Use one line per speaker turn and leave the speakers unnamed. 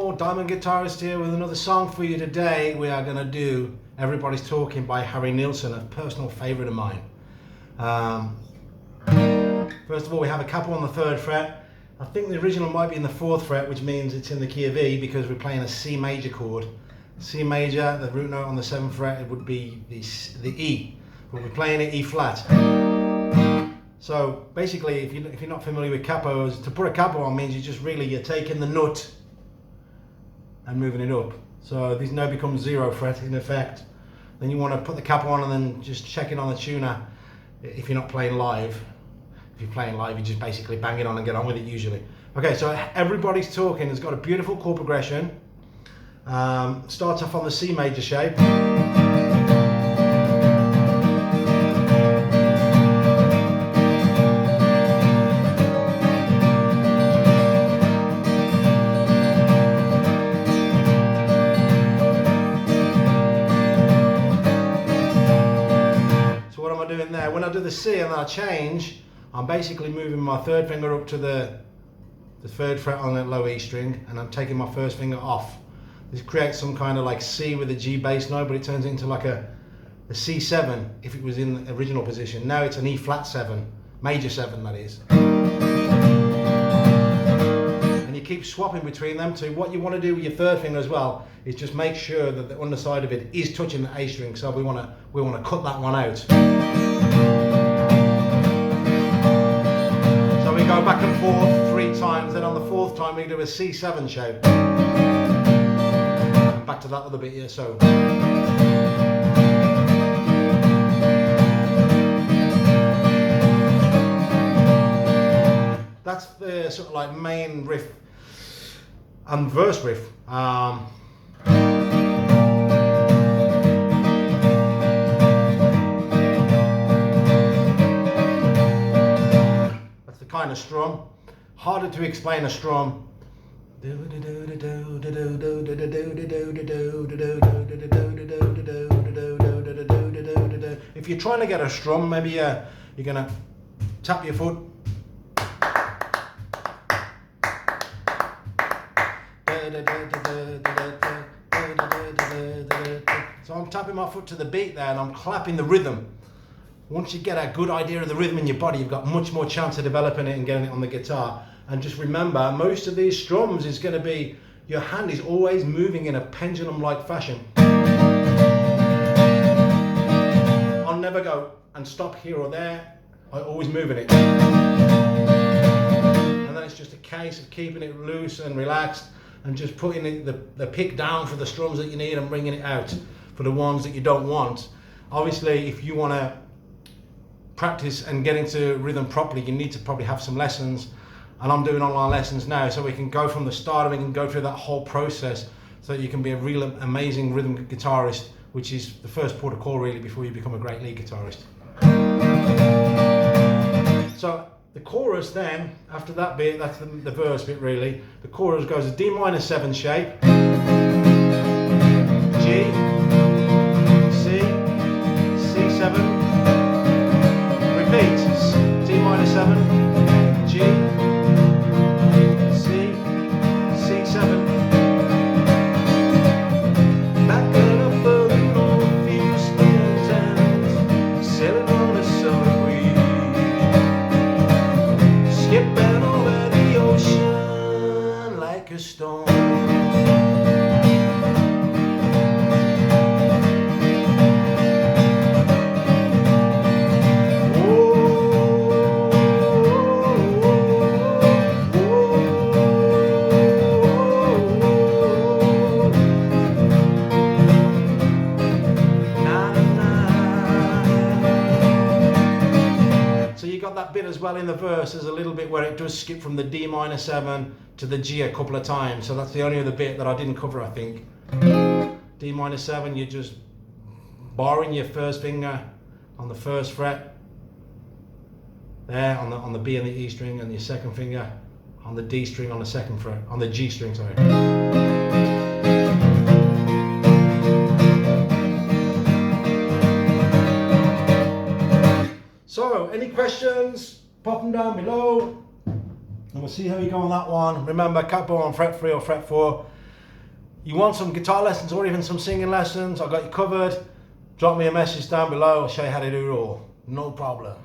more, Diamond Guitarist here with another song for you today. We are going to do Everybody's Talking by Harry Nilsson, a personal favourite of mine. First of all, we have a capo on the 3rd fret. I think the original might be in the 4th fret, which means it's in the key of E because we're playing a C major chord. C major, the root note on the 7th fret, it would be the E, but we're playing it E flat. So basically, if you're not familiar with capos, to put a capo on means you're taking the nut and moving it up. So this note becomes 0 fret in effect. Then you want to put the capo on and then just check it on the tuner if you're not playing live. If you're playing live, you just basically bang it on and get on with it usually. Okay, so Everybody's Talking has got a beautiful chord progression. Starts off on the C major shape. Doing there. When I do the C and then I change, I'm basically moving my 3rd finger up to the 3rd fret on the low E string, and I'm taking my 1st finger off. This creates some kind of like C with a G bass note, but it turns into like a C7 if it was in the original position. Now it's an E flat 7, major 7 that is. And you keep swapping between them to what you want to do with your 3rd finger as well is just make sure that the underside of it is touching the A string, so we want to cut that one out. So we go back and forth 3 times, then on the 4th time we do a C7 shape. Back to that other bit here, so. That's the sort of like main riff and verse riff. That's the kind of strum. Harder to explain a strum. If you're trying to get a strum, maybe you're gonna tap your foot. So I'm tapping my foot to the beat there and I'm clapping the rhythm. Once you get a good idea of the rhythm in your body, you've got much more chance of developing it and getting it on the guitar. And just remember, most of these strums is going to be, your hand is always moving in a pendulum-like fashion. I'll never go and stop here or there. I'm always moving it. And then it's just a case of keeping it loose and relaxed and just putting the pick down for the strums that you need and bringing it out for the ones that you don't want. Obviously, if you want to practice and get into rhythm properly, you need to probably have some lessons. And I'm doing online lessons now, so we can go from the start and we can go through that whole process so that you can be a real amazing rhythm guitarist, which is the first port of call really before you become a great lead guitarist. So the chorus then, after that bit, that's the verse bit really, the chorus goes a D minor 7 shape, G, C, C7, repeat, D minor 7, G, C, C7. Back up further north, few small towns, sailing on a summer breeze, skipping over the ocean like a storm. That bit as well in the verse, there's a little bit where it does skip from the D minor 7 to the G a couple of times, so that's the only other bit that I didn't cover, I think. D minor 7, you're just barring your 1st finger on the 1st fret there on the B and the E string, and your 2nd finger on the D string on the 2nd fret, on the G string, sorry. So, any questions? Pop them down below and we'll see how you go on that one. Remember, capo on fret 3 or fret 4. you want some guitar lessons or even some singing lessons, I've got you covered. Drop me a message down below, I'll show you how to do it all. No problem.